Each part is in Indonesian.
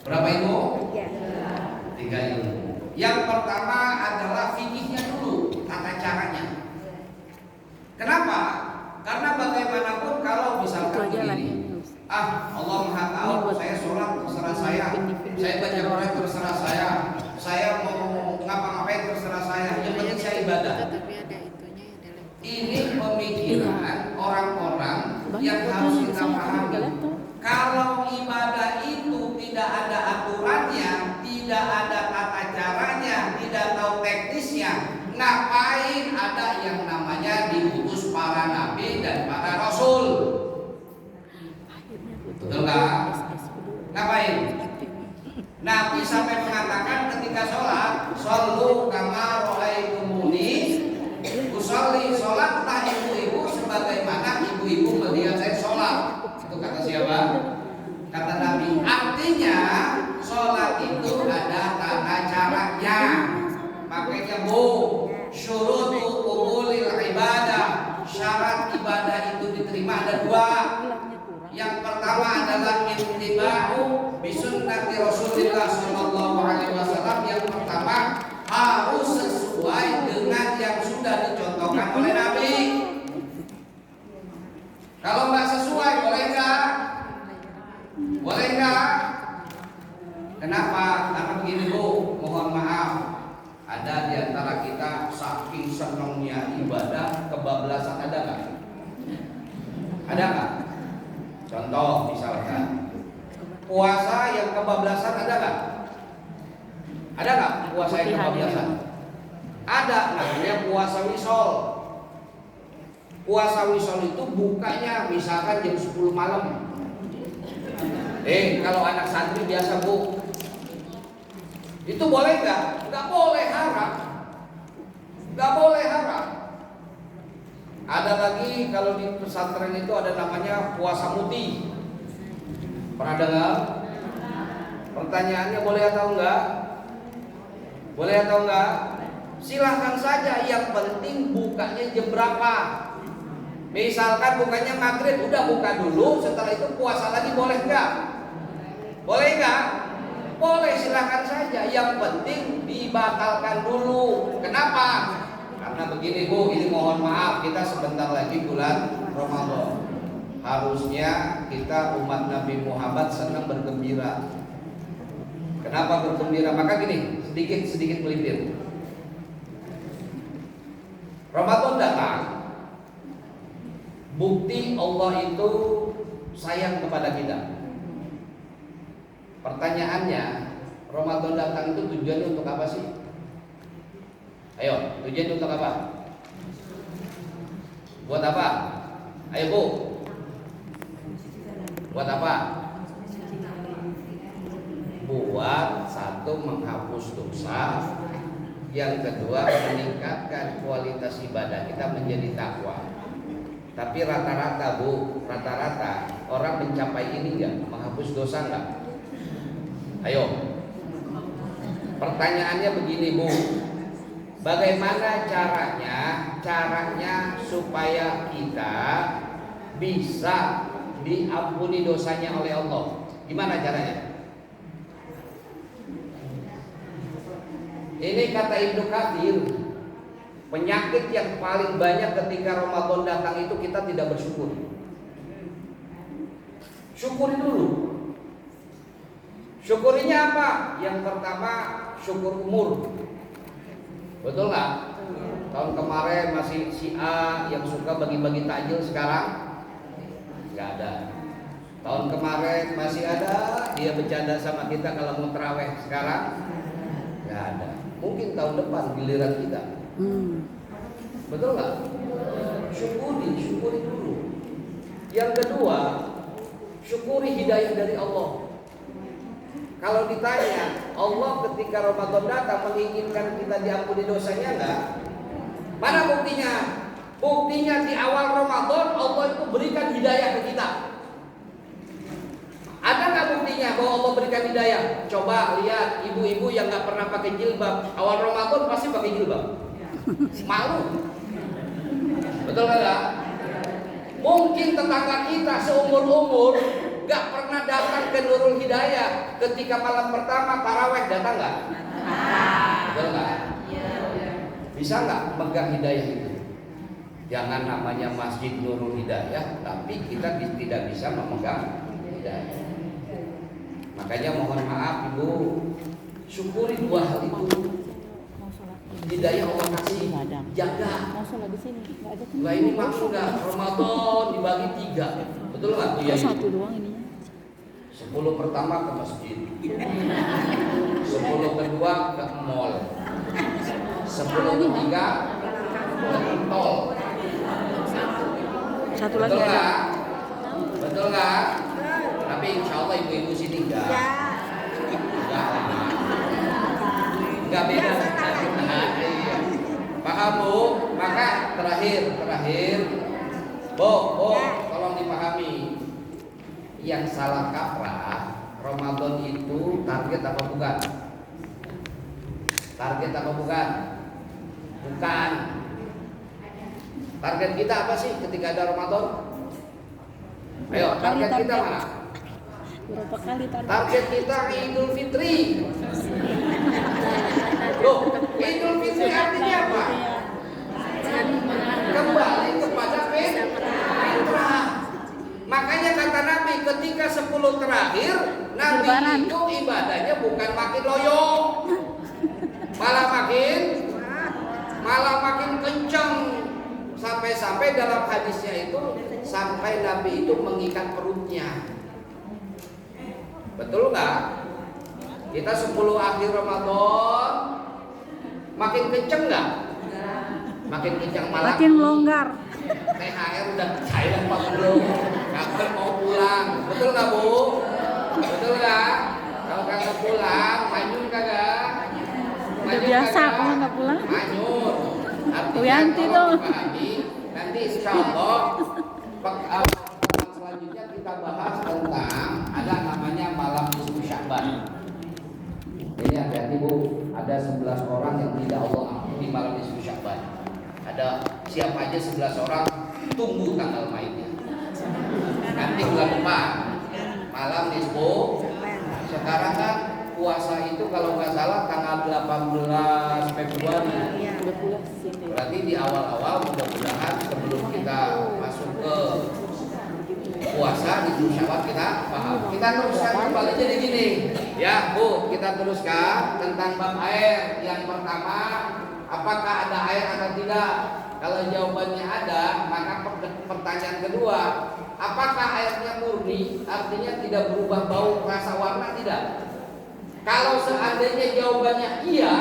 Berapa ilmu? 3. 3 ilmu. Yang pertama adalah fikihnya dulu, tata caranya. Kenapa? Karena bagaimanapun kalau misalkan begini, Allah Maha tahu, saya sholat terserah saya baca Quran terserah saya mau ngapa-ngapain terserah saya, yang penting saya ibadah. Ini pemikiran orang-orang yang harus kita pahami. Kalau ibadah itu tidak ada aturannya, tidak ada tata caranya, tidak tahu teknisnya, ngapain ada yang namanya diutus para nabi dan para rasul? Betul nggak? Ngapain? Nabi sampai mengatakan ketika sholat, shollu kama ra'aitumuni usolli, sholatlah ibu-ibu sebagaimana ibu-ibu melihat saya sholat. Itu kata siapa? Kata Nabi. Artinya sholat itu ada tata caranya. Makanya syurutu qubulil ibadah, syarat ibadah itu diterima ada 2. Yang pertama adalah ittiba'u bisunnati Rasulillah sallallahu alaihi wasallam. Yang pertama harus sesuai dengan yang sudah dicontohkan oleh Nabi. Kalau nggak sesuai, boleh nggak? Boleh nggak? Kenapa? Karena begini Bu, mohon maaf, ada di antara kita saking senangnya ibadah kebablasan, ada nggak? Ada nggak? Contoh misalkan puasa yang kebablasan, ada nggak? Ada nggak puasa yang kebablasan? Ada, namanya puasa wisol. Puasa wisol itu bukanya misalkan jam 10 malam. Kalau anak santri biasa Bu, itu boleh nggak? Nggak boleh, haram. Nggak boleh, haram. Ada lagi kalau di pesantren itu ada namanya puasa muti. Pernah dengar? Pertanyaannya boleh atau enggak? Boleh atau enggak? Silahkan saja, yang penting bukanya jam berapa. Misalkan bukanya maghrib, udah buka dulu, setelah itu puasa lagi, boleh enggak? Boleh enggak? Boleh, silahkan saja. Yang penting dibatalkan dulu. Kenapa? Karena begini Bu, ini mohon maaf, kita sebentar lagi bulan Ramadan. Harusnya kita umat Nabi Muhammad senang bergembira. Kenapa bergembira? Maka gini, sedikit melipir. Ramadan datang, bukti Allah itu sayang kepada kita. Pertanyaannya, Ramadan datang itu tujuannya untuk apa sih? Ayo, tujuan untuk apa? Buat apa? Ayo Bu. Buat apa? Buat satu, menghapus dosa. Yang kedua, meningkatkan kualitas ibadah kita menjadi takwa. Tapi rata-rata Bu, rata-rata orang mencapai ini enggak? Menghapus dosa enggak? Ayo. Pertanyaannya begini Bu, bagaimana caranya? Caranya supaya kita bisa diampuni dosanya oleh Allah. Gimana caranya? Ini kata Ibnu Katsir, penyakit yang paling banyak ketika Ramadan datang itu kita tidak bersyukur. Syukuri dulu. Syukurinya apa? Yang pertama, syukur umur. Betul nggak? Tahun kemarin masih si A yang suka bagi-bagi takjil, sekarang nggak ada. Tahun kemarin masih ada dia bercanda sama kita kalau mau terawih, sekarang nggak ada. Mungkin tahun depan giliran kita. Betul nggak? Syukuri dulu. Yang kedua, syukuri hidayah dari Allah. Kalau ditanya, Allah ketika Ramadan datang menginginkan kita diampuni dosanya enggak? Mana buktinya? Buktinya di awal Ramadan Allah itu berikan hidayah ke kita. Ada nggak buktinya bahwa Allah berikan hidayah? Coba lihat ibu-ibu yang nggak pernah pakai jilbab, awal Ramadan pasti pakai jilbab. Malu. Betul nggak? Mungkin tetangga kita seumur-umur nggak pernah pernah datang ke Nurul Hidayah ketika malam pertama taraweh, datang nggak? Betul nggak? Bisa nggak megang hidayah itu? Jangan namanya Masjid Nurul Hidayah, tapi kita tidak bisa memegang hidayah. Makanya mohon maaf Ibu, syukuri dua hal itu. Hidayah Allah kasih, jaga. Nah ini maksudnya Ramadan dibagi 3, betul nggak tuh ya? Satu doang ini. 10 pertama ke masjid, 10 kedua ke mall, 10 ketiga ke tol. Satu lagi Betul ada. nggak? Betul nggak? Tapi insya Allah ibu-ibu sini enggak. Enggak beda. Iya. Paham Bu? Maka terakhir, Bu, tolong dipahami. Yang salah kaprah, Ramadan itu target apa bukan? Target apa bukan? Bukan. Target kita apa sih ketika ada Ramadan? Ayo, target kita mana? Berapa kali target? Target kita Idul Fitri. Loh, Idul Fitri artinya apa? Kembali kepada fitrah. Makanya kata Nabi ketika 10 terakhir, Nabi itu ibadahnya bukan makin loyong, malah makin kencang. Sampai dalam hadisnya itu sampai Nabi itu mengikat perutnya. Betul nggak? Kita 10 akhir Ramadan makin kenceng nggak? Makin kencang malah. Makin longgar. THR udah cair apa belum? Kapan mau pulang? Betul nggak Bu? Betul nggak? Kalau kagak pulang, manyun kagak? Udah biasa kalau nggak pulang. Manyun. Artinya Wianti kalau tuh. dipahami, nanti insya Allah selanjutnya kita bahas tentang ada namanya malam nisfu Sya'ban. Ini hati-hati Bu, ada 11 orang yang tidak Allah ampuni malam nisfu Sya'ban. Ada siapa aja 11 orang, tunggu tanggal mainnya. Nanti bulan depan malam nisfu. Sekarang kan puasa itu kalau nggak salah tanggal 18 Februari. Berarti di awal-awal mudah-mudahan sebelum kita masuk ke puasa di Syawal kita paham. Kita teruskan kembali jadi gini. Ya Bu, kita teruskan tentang bab air. Yang pertama, apakah ada air atau tidak? Kalau jawabannya ada, maka pertanyaan kedua, apakah airnya murni? Artinya tidak berubah bau, rasa, warna, tidak? Kalau seandainya jawabannya iya,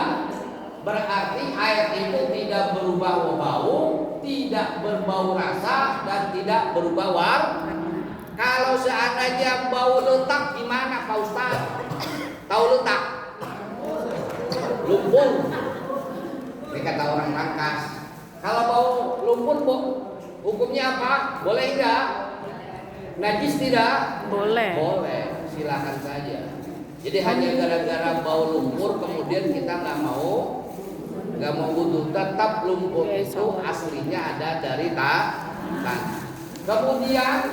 berarti air itu tidak berubah bau, tidak berbau rasa, dan tidak berubah warna. Kalau seandainya bau letak gimana Pak Ustaz? Tahu letak? Lumpur. Ini kata orang Rangkas. Kalau bau lumpur Bu, hukumnya apa? Boleh enggak? Najis tidak? Boleh. Boleh, silakan saja. Jadi hanya gara-gara bau lumpur kemudian kita nggak mau wudhu. Tetap lumpur itu aslinya ada dari tanah. Kemudian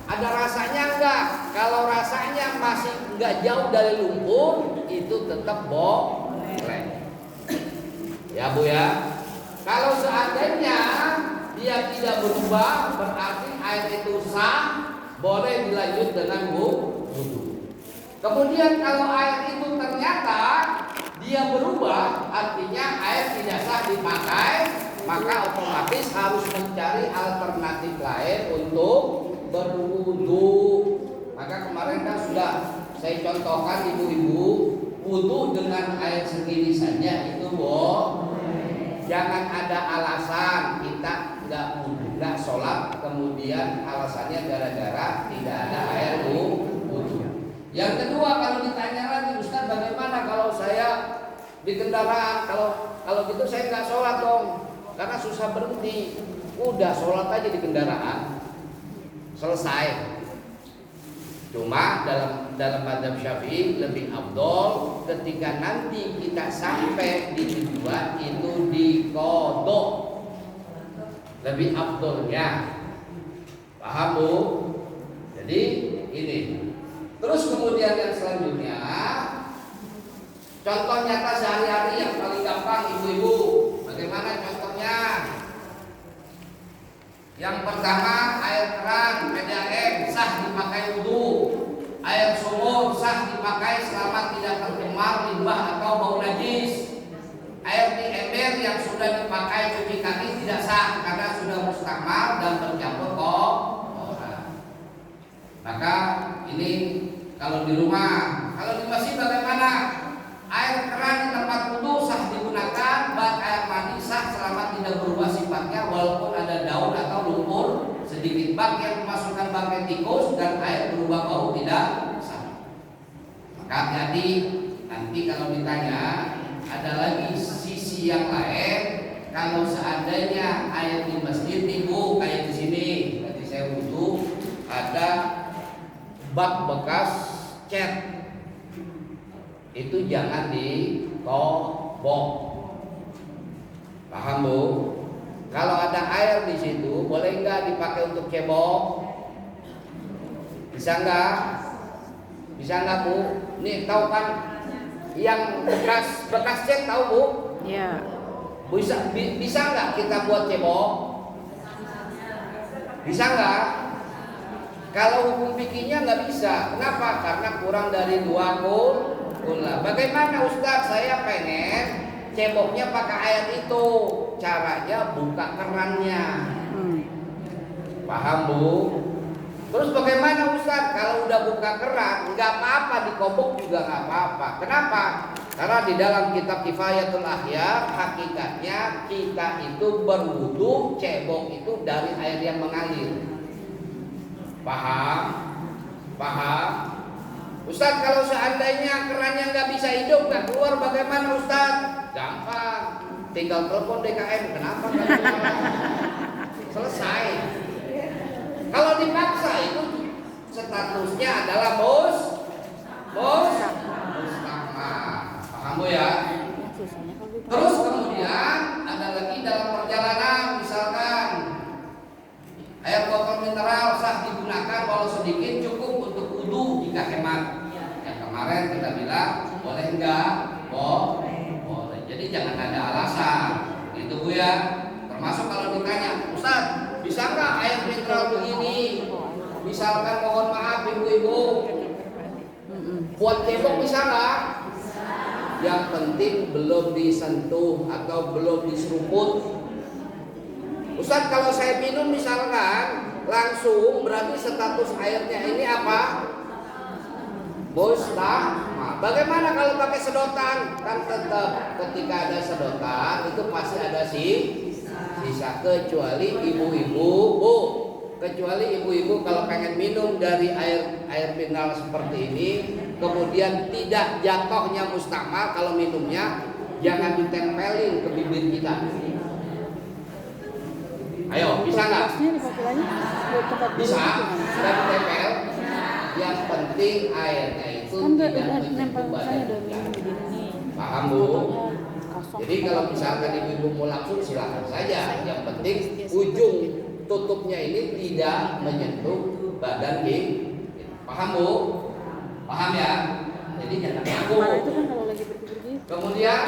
ada rasanya enggak? Kalau rasanya masih enggak jauh dari lumpur, itu tetap boleh. Ya Bu ya. Kalau seandainya dia tidak berubah, berarti air itu sah, boleh dilanjut dengan wudhu. Kemudian kalau air itu ternyata dia berubah, artinya air tidak sah dipakai, maka otomatis harus mencari alternatif lain untuk berwudu. Maka kemarin kan sudah saya contohkan ibu-ibu, wudu dengan air segini saja itu jangan ada alasan kita nggak wudu, nggak sholat, kemudian alasannya gara-gara tidak ada air wudu. Yang kedua, kalau ditanya lagi, Ustaz bagaimana kalau saya di kendaraan, kalau gitu saya nggak sholat dong, karena susah berhenti. Udah sholat aja di kendaraan, selesai. Cuma dalam mazhab Syafi'i lebih afdol ketika nanti kita sampai di tujuan itu diqodho, lebih afdolnya. Paham Bu? Jadi ini. Terus kemudian yang selanjutnya, contoh nyata sehari-hari yang paling gampang ibu-ibu. Bagaimana contohnya? Yang pertama, air keran PDAM sah dipakai wudhu. Air sumur sah dipakai selama tidak tercemar limbah atau bau najis. Air di ember yang sudah dipakai cuci kaki tidak sah karena sudah mustakmal dan bercampur kotoran. Maka ini kalau di rumah, kalau di masjid bagaimana? Air keran di tempat wudhu sah digunakan, bak air mandi sah selama tidak berubah sifatnya walaupun ada daun atau lumpur sedikit. Bak yang memasukkan bangkai tikus dan air berubah bau tidak sah. Maka hati-hati nanti kalau ditanya, ada lagi sisi yang lain. Kalau seandainya air di masjid ibu kayak di sini, tadi saya wudhu ada bak bekas cat, itu jangan ditobok. Paham bu? Kalau ada air di situ, boleh nggak dipakai untuk cebok? Bisa nggak? Bisa nggak bu? Nih tahu kan yang bekas cat tahu bu? Ya. Bisa nggak kita buat cebok? Bisa nggak? Kalau hukum fikihnya nggak bisa. Kenapa? Karena kurang dari 2 kula. Bagaimana Ustaz? Saya pengen ceboknya pakai air itu. Caranya buka kerannya. Paham bu? Terus bagaimana Ustaz? Kalau udah buka keran, nggak apa-apa dikobok juga nggak apa-apa. Kenapa? Karena di dalam kitab Kifayatul Ahya, hakikatnya kita itu berwudu, cebok itu dari air yang mengalir. Paham? Paham? Ustaz, kalau seandainya kerannya nggak bisa hidup, nggak keluar, bagaimana Ustaz? Gampang, tinggal telepon DKM. Kenapa nggak keluar? Selesai. Kalau dipaksa itu statusnya adalah mustakmal. Paham bu ya? Terus kemudian ada lagi dalam perjalanan, misalkan air botol mineral sah digunakan walau sedikit, cukup untuk wudhu jika hemat. Yang kemarin kita bilang boleh enggak? Boleh. Jadi jangan ada alasan. Itu bu ya. Termasuk kalau ditanya, Ustaz, bisa nggak air mineral begini? Misalkan mohon maaf ibu-ibu, buat cebok bisa nggak? Yang penting belum disentuh atau belum diseruput. Ustaz, kalau saya minum misalkan langsung, berarti status airnya ini apa? Mustakmal. Bagaimana kalau pakai sedotan? Kan tetap ketika ada sedotan itu pasti ada sisa, kecuali ibu-ibu, bu. Kecuali ibu-ibu kalau pengen minum dari air mineral seperti ini, kemudian tidak jatuhnya mustakmal, kalau minumnya jangan ditempelin ke bibir kita. Ayo, bisa nggak? Bisa, sudah ditempel. Yang penting airnya itu tidak menyentuh badan kita. Paham bu? Jadi kalau misalkan ibu-ibu mau langsung silakan saja. Yang penting ujung tutupnya ini tidak menyentuh badan kita. Paham bu? Paham ya? Jadi jangan takut. Kemudian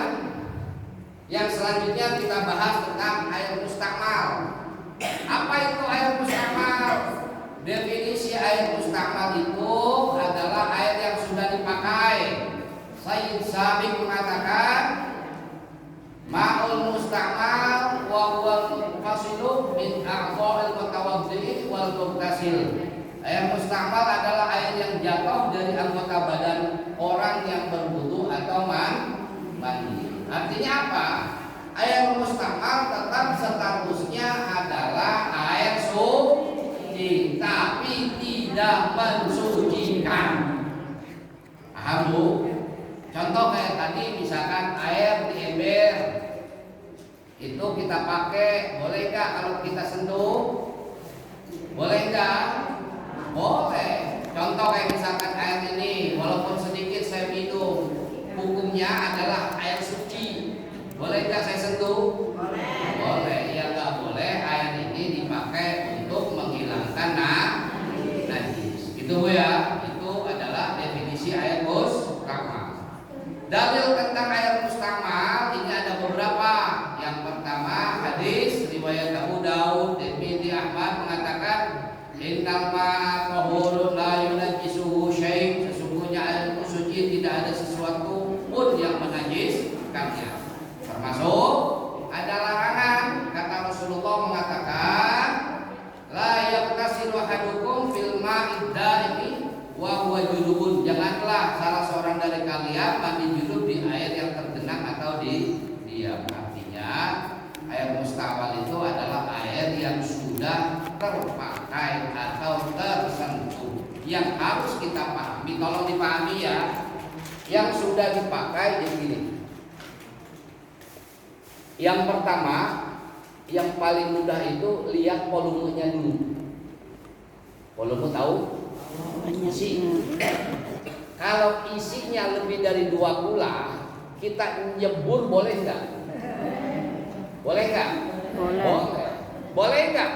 yang selanjutnya kita bahas tentang air mustakmal. Apa itu air mustakmal? Definisi air mustakmal itu adalah air yang sudah dipakai. Sayyid Sabiq mengatakan, ma'ul mustakmal wa huwa munfasilu min a'dha'il mutawaddi' wal mughtasil. Air mustakmal adalah air yang jatuh dari anggota badan orang yang berwudu atau mandi. Artinya apa? Air mustakmal tetap statusnya adalah air suci, tapi tidak mensucikan. Paham bu? Contoh kayak tadi, misalkan air di ember itu kita pakai, boleh nggak kalau kita sentuh? Boleh nggak? Boleh. Contoh kayak misalkan air ini, walaupun sedikit saya minum, hukumnya adalah air suci. Boleh nggak saya sentuh? Boleh. Ya nggak boleh air ini dipakai untuk menghilangkan najis. Itu bu ya. Itu adalah Dalil tentang air mustamal ini ada beberapa. Yang pertama hadis riwayat Abu Daud, Tirmidzi, Ahmad mengatakan innal ma'a tahurun la yunajjisuhu syai'. Sesungguhnya air itu suci, tidak ada sesuatu pun yang menajiskannya. Termasuk ada larangan, kata Rasulullah mengatakan la yaqtasilu ahadukum fil ma'id daimi wa huwa junubun. Janganlah salah seorang dari kalian mandi junub di air yang tergenang atau di diam. Artinya air mustamal itu adalah air yang sudah terpakai atau tersentuh. Yang harus kita pahami, tolong dipahami ya, yang sudah dipakai jadi gini. Yang pertama, yang paling mudah itu lihat volumenya dulu. Volume tahu? Isi. Kalau isinya lebih dari 2 kula, kita nyebur boleh nggak? Boleh nggak? Boleh. Boleh nggak?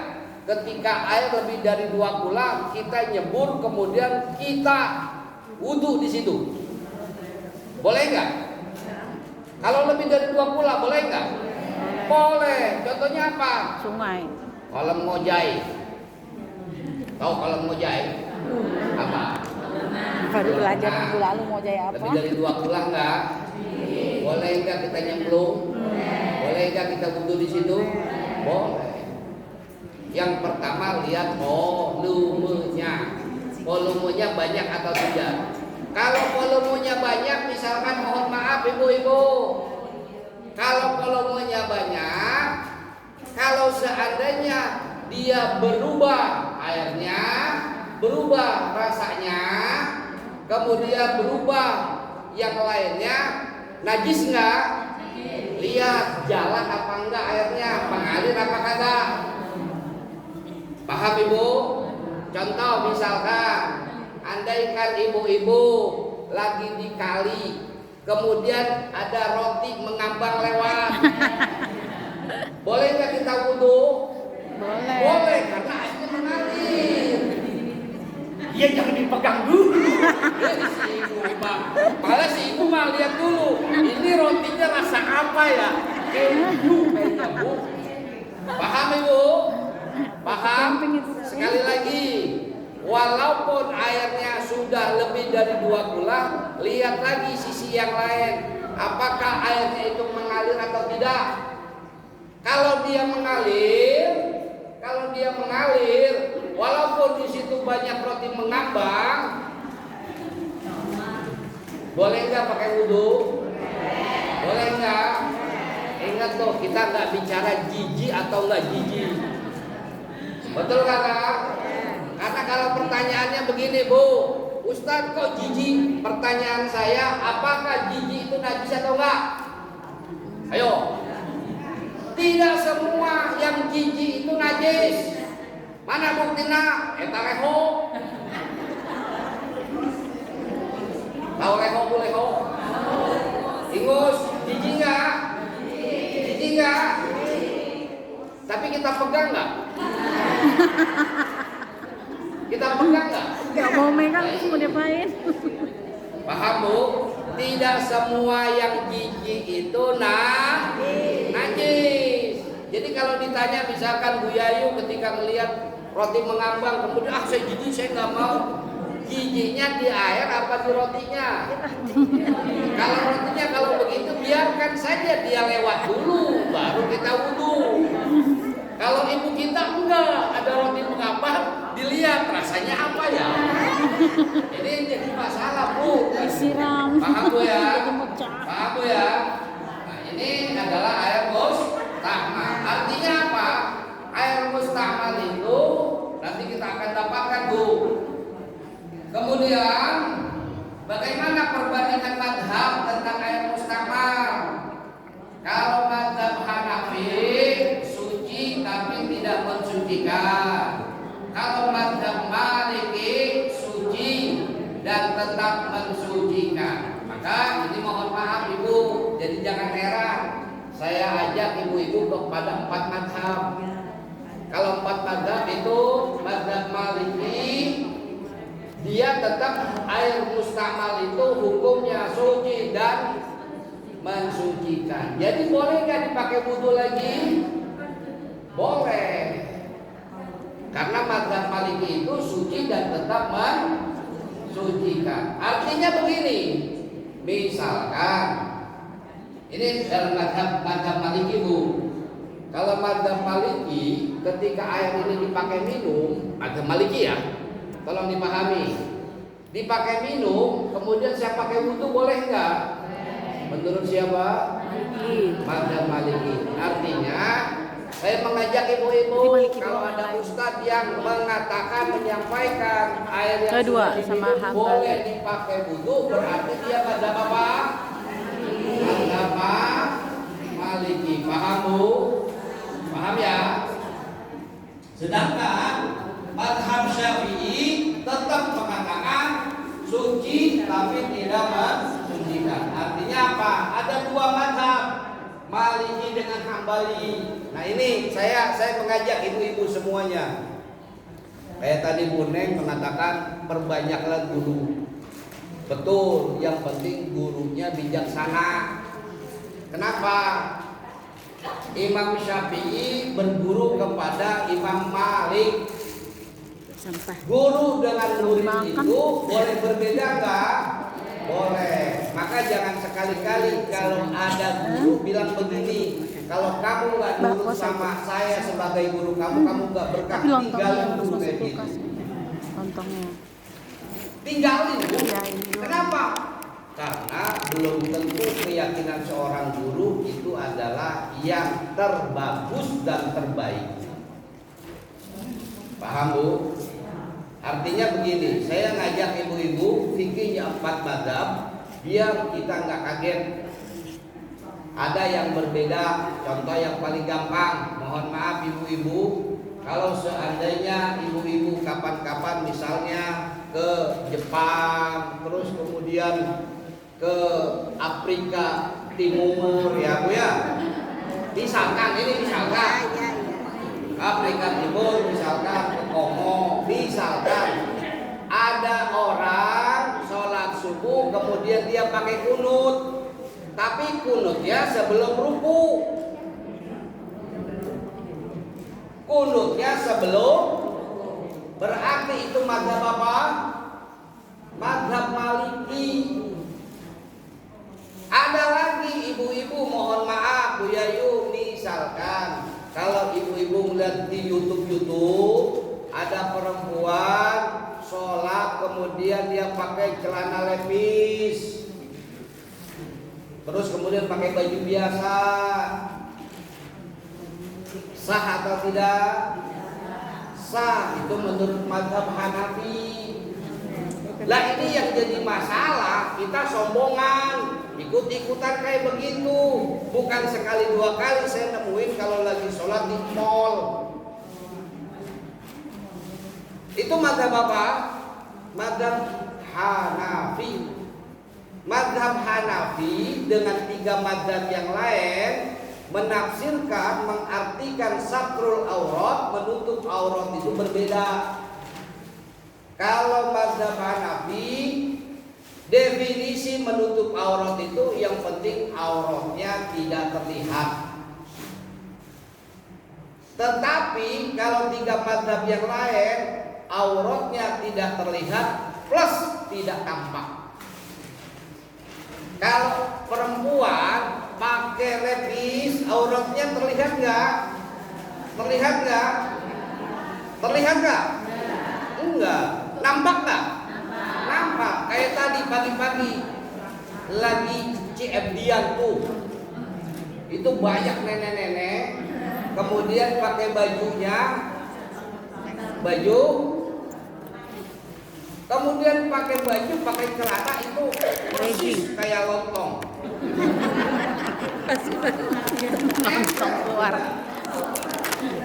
Ketika air lebih dari 2 kula, kita nyebur kemudian kita wudhu di situ. Boleh nggak? Kalau lebih dari 2 kula, boleh nggak? Boleh. Contohnya apa? Sungai. Kolam Mojai. Tahu kolam Mojai? Apa? Baru belajar minggu lalu mau jaya apa? Lebih dari 2 kula enggak? Boleh enggak kita nyemplung? Boleh enggak kita wudhu di situ? Boleh. Yang pertama lihat volumenya. Volumenya banyak atau tidak? Kalau volumenya banyak, misalkan mohon maaf ibu-ibu, kalau volumenya banyak, kalau seandainya dia berubah airnya, berubah rasanya, kemudian berubah yang lainnya, najis nggak? Lihat jalan apa enggak airnya, mengalir apa kagak? Paham ibu? Contoh misalkan, andaikan ibu-ibu lagi di kali, kemudian ada roti mengambang lewat, boleh nggak kita wudhu? Boleh. Boleh, karena airnya mengalir. Iya, jangan dipegang dulu. Si ibu mah, malah si ibu mah lihat dulu. Ini rotinya rasa apa ya? Keju kayaknya bu. Paham ibu? Paham? Sekali lagi, walaupun airnya sudah lebih dari 2 kula, lihat lagi sisi yang lain. Apakah airnya itu mengalir atau tidak? Kalau dia mengalir, walaupun di situ banyak roti mengambang, boleh nggak pakai wudhu? Boleh nggak? Ingat tuh, kita nggak bicara jijik atau nggak jijik. Betul kakak? Karena kalau pertanyaannya begini bu, Ustadz kok jijik? Pertanyaan saya, apakah jijik itu najis atau enggak? Ayo. Tidak semua yang jijik itu najis. Mana buktinya? Eta leho. Tahu leho bu leho? Ingus, jijik enggak? Jijik enggak? Tapi kita pegang enggak? Kita pegang enggak? Gak mau megang terus mau diapain? Paham bu? Tidak semua yang jijik itu najis. Jadi kalau ditanya misalkan Bu Yayu ketika melihat roti mengambang, kemudian saya jijik, saya nggak mau. Jijiknya di air apa di rotinya? Kalau rotinya kalau begitu biarkan saja dia lewat dulu, baru kita wudhu. Kalau ibu kita enggak, ada roti mengambang, dilihat rasanya apa ya? Ini jadi masalah bu. Disiram. Paham bu ya? Jadi mecah. Paham bu ya? Nah ini adalah air mustamal. Artinya apa? Air mustamal itu nanti kita akan dapatkan bu. Kemudian bagaimana perbandingan madhab tentang air mustamal? Kalau madhab Hanafi suci tapi tidak mensucikan. Kalau madhab Maliki suci dan tetap mensucikan. Maka ini mohon maaf ibu, jadi jangan heran. Saya ajak ibu-ibu kepada 4 madhab. Kalau 4 madhab itu madhab Maliki, dia tetap air mustamal itu hukumnya suci dan mensucikan. Jadi boleh nggak dipakai wudhu lagi? Boleh. Karena mazhab Maliki itu suci dan tetap mensucikan. Artinya begini, misalkan ini dalam mazhab Maliki Bu. Kalau mazhab Maliki, ketika air ini dipakai minum, mazhab Maliki ya, tolong dipahami. Dipakai minum, kemudian saya pakai wudhu boleh nggak? Menurut siapa? Maliki. Mazhab Maliki. Artinya saya mengajak ibu-ibu, kalau ada ustadz yang mengatakan menyampaikan air yang Kedua, sudah sama diminum hamba. boleh dipakai wudhu, berarti dia mazhab apa? Mazhab Maliki. Paham Bu? Paham ya? Sedangkan mazhab Syafi'i tetap mengatakan suci tapi tidak mensucikan. Artinya apa? Ada dua mazhab, Maliki dengan Hambali. Nah ini saya mengajak ibu-ibu semuanya. Kayak tadi Bu Neng mengatakan perbanyaklah guru. Betul, yang penting gurunya bijaksana. Kenapa? Imam Syafi'i berguru kepada Imam Malik. Sampah. Guru dengan murid Makan. itu boleh berbeda nggak? Boleh. Maka jangan sekali-kali kalau ada guru bilang begini, kalau kamu nggak nurut sama saya sebagai guru kamu nggak berkah. Tapi lontongnya Tinggalin harus guru masuk kayak gitu. kulkas. Lontongnya. Tinggalin Bu. Ya, ini doang. Kenapa? Karena belum tentu keyakinan seorang guru itu adalah yang terbagus dan terbaik. Paham Bu? Artinya begini, saya ngajak ibu-ibu fikihnya 4 mazhab biar kita nggak kaget. Ada yang berbeda, contoh yang paling gampang, mohon maaf ibu-ibu, kalau seandainya ibu-ibu kapan-kapan misalnya ke Jepang, terus kemudian ke Afrika Timur ya Bu ya. Misalkan ini misalkan Afrika Timur, misalkan ke Kongo, misalkan ada orang sholat subuh kemudian dia pakai kunut, tapi kunutnya sebelum ruku. Kunutnya sebelum, berarti itu mazhab apa? Mazhab Maliki. Ada lagi ibu-ibu, mohon maaf Bu Yayu, misalkan kalau ibu-ibu melihat di YouTube ada perempuan sholat kemudian dia pakai celana levis, terus kemudian pakai baju biasa, sah atau tidak? Sah, itu menurut mazhab Hanafi. Lah ini yang jadi masalah, kita sombongan, ikut-ikutan kayak begitu. Bukan sekali dua kali saya nemuin kalau lagi sholat di mall. Itu mazhab apa? Mazhab Hanafi. Mazhab Hanafi dengan 3 mazhab yang lain menafsirkan, mengartikan satrul aurat, menutup aurat itu berbeda. Kalau mazhab Hanafi, definisi menutup aurat itu yang penting auratnya tidak terlihat. Tetapi kalau 3 mazhab yang lain, auratnya tidak terlihat plus tidak tampak. Kalau perempuan pakai levis, auratnya terlihat nggak? Terlihat nggak? Terlihat nggak? Enggak. Nampak nggak? Nampak. Kayak tadi pagi-pagi lagi CFD-an tuh, itu banyak nenek-nenek, kemudian pakai bajunya, baju, kemudian pakai baju, pakai celana itu persis kayak lontong. Lontong keluar.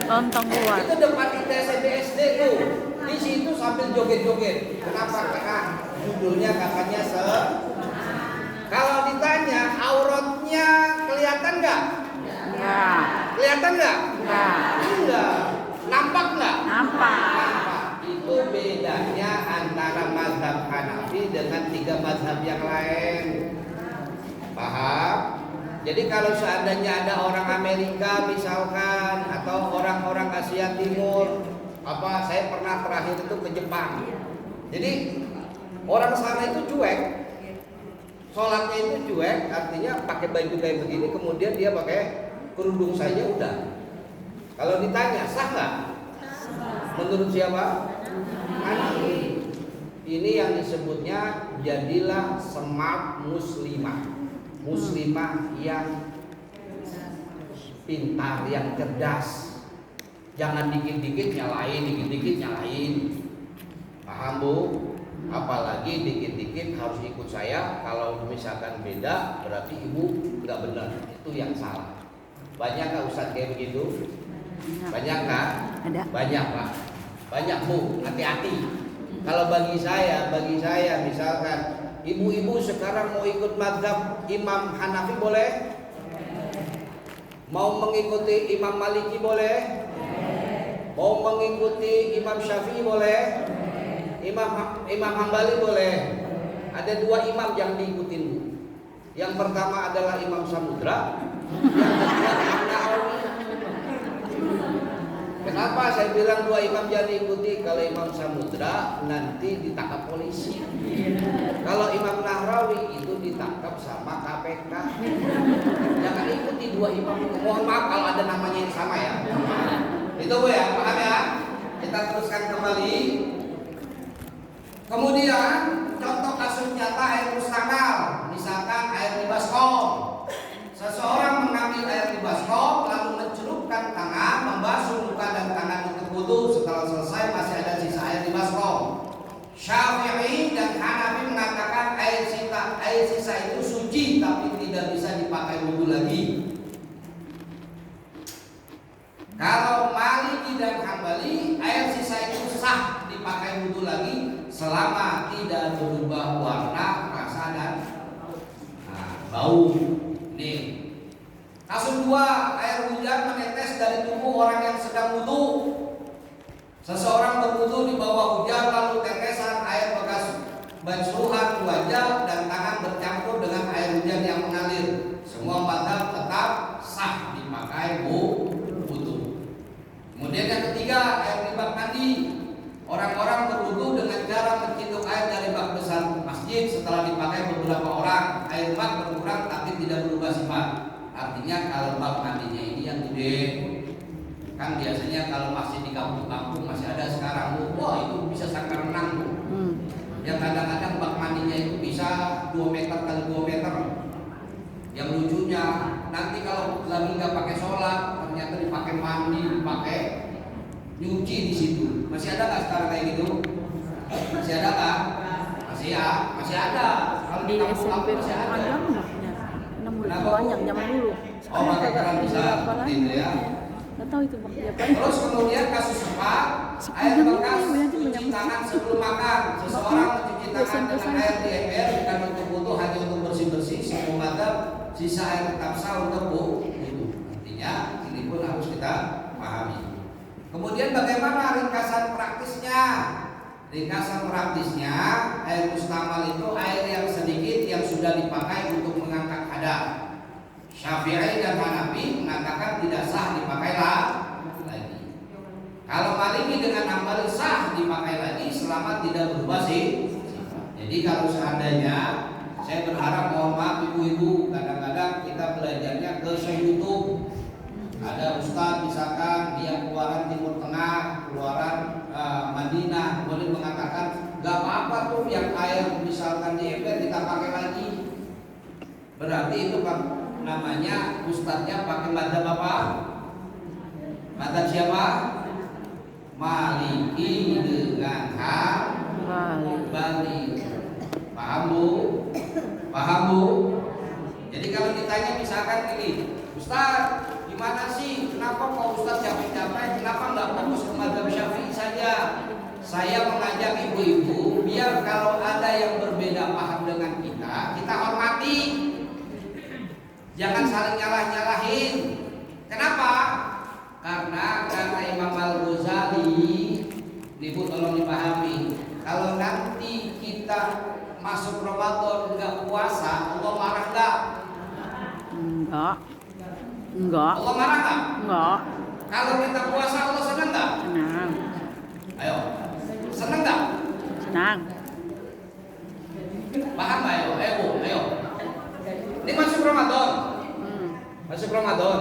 Lontong keluar. Itu depan ITSD SD tuh. Di situ sambil joget-joget. Kenapa? Karena judulnya katanya Kalau ditanya auratnya kelihatan nggak? Enggak. Kelihatan nggak? Enggak. Enggak. Nampak nggak? Nampak. Nampak. Itu bedanya antara mazhab Hanafi dengan 3 mazhab yang lain. Jadi kalau seandainya ada orang Amerika misalkan atau orang-orang Asia Timur, saya pernah terakhir itu ke Jepang. Jadi orang sana itu cuek, sholatnya itu cuek, artinya pakai baju kayak begini, kemudian dia pakai kerudung saja udah. Kalau ditanya sah nggak? Menurut siapa? Hanafi. Ini yang disebutnya jadilah smart muslimah. Muslimah yang pintar, yang cerdas. Jangan dikit-dikit nyalain, dikit-dikit nyalain. Paham Bu? Apalagi dikit-dikit harus ikut saya. Kalau misalkan beda, berarti ibu nggak benar. Itu yang salah. Banyak nggak Ustadz kayak begitu? Banyak nggak? Ada. Banyak Pak. Banyak Bu. Hati-hati. Kalau bagi saya misalkan ibu-ibu sekarang mau ikut mazhab Imam Hanafi boleh? Mau mengikuti Imam Maliki boleh? Mau mengikuti Imam Syafi'i boleh? Imam Hambali boleh? Ada 2 imam yang diikutin Bu. Yang pertama adalah Imam Samudra, yang kedua Imam Nawawi. Kenapa saya bilang 2 imam jangan diikuti? Kalau Imam Samudra nanti ditangkap polisi. Kalau Imam Nahrawi itu ditangkap sama KPK. Jangan ikuti 2 imam itu. Mohon maaf kalau ada namanya yang sama ya. Itu Bu ya, paham ya? Kita teruskan kembali. Kemudian contoh kasus nyata air mustamal, misalkan air di baskom. Seseorang mengambil air di baskom lalu mencelupkan tangan, membasuh muka dan tangan untuk wudu. Setelah selesai masih ada sisa air di baskom. Syafi'i dan Hanafi mengatakan air sisa itu suci tapi tidak bisa dipakai wudu lagi. Kalau Maliki dan Hambali, air sisa itu sah dipakai wudu lagi selama tidak berubah warna, rasa dan bau. Nih. Kasus 2, air hujan menetes dari tubuh orang yang sedang wudu. Seseorang berwudu di bawah hujan lalu tetesan air bekas bansuhan wajah dan tangan bercampur dengan air hujan yang mengalir. Semua mazhab tetap sah dipakai wudu. Kemudian yang ketiga, air di bak mandi. Orang-orang berwudu dengan cara menciduk air dari bak besar masjid. Setelah dipakai beberapa orang, air bak berkurang tapi tidak berubah sifat. Artinya kalau bak mandinya ini yang gede. Kan biasanya kalau masih di kampung-kampung masih ada sekarang, wah itu bisa sampai renang Bu. Yang kadang-kadang bak mandinya itu bisa 2 meter kali 2 meter. Yang lucunya nanti kalau lagi nggak pakai sholat, ternyata dipakai mandi, dipakai nyuci di situ. Masih ada nggak sekarang kayak gitu? Masih ada nggak? Masih ada. Kalau Di SMP masih ada. ada enggak? Enam banyak zaman dulu. Oh, pakai keran bisa, gitu ya. Nggak tahu itu Pak. Ya, Terus kemudian kasus 4, air bekas cuci tangan sebelum makan. Seseorang mencuci tangan dengan air di ember bukan untuk wudu, hanya untuk bersih-bersih. Semua mazhab sisa air tetap sah untuk wudu. Artinya ini pun harus kita pahami. Kemudian bagaimana ringkasan praktisnya? Ringkasan praktisnya, air mustamal itu air yang sedikit yang sudah dipakai untuk mengangkat hadas. Syafi'i dan Hanafi mengatakan tidak sah dipakai lagi. Kalau Maliki dengan Hambali sah dipakai lagi selama tidak berubah sih. Jadi kalau seandainya, saya berharap, mohon maaf ibu-ibu, kadang-kadang kita belajarnya ke YouTube. Ada ustaz misalkan dia keluaran Timur Tengah, keluaran Madinah, kemudian mengatakan gak apa-apa tuh yang air misalkan di ember kita pakai lagi. Berarti itu kan namanya ustaznya pakai mazhab apa? Mazhab siapa? Maliki dengan Hambali. Paham Bu? Paham Bu? Jadi kalau ditanya misalkan gini, Ustaz, gimana sih? Kenapa kok Ustaz capek-capek? Kenapa nggak fokus ke mazhab Syafi'i saja? Saya mengajak ibu-ibu biar kalau ada yang berbeda paham dengan kita hormati. Jangan saling nyalah-nyalahin. Kenapa? Karena kata Imam Al-Ghazali, ibu tolong dipahami. Kalau nanti kita masuk Ramadan nggak puasa, Allah marah nggak? Enggak. Enggak. Allah marah nggak? Enggak. Kalau kita puasa Allah senang nggak? Senang. Ayo, senang nggak? Senang. Paham nggak? Bu, ayo. Ini masuk Ramadan. Masuk Ramadan.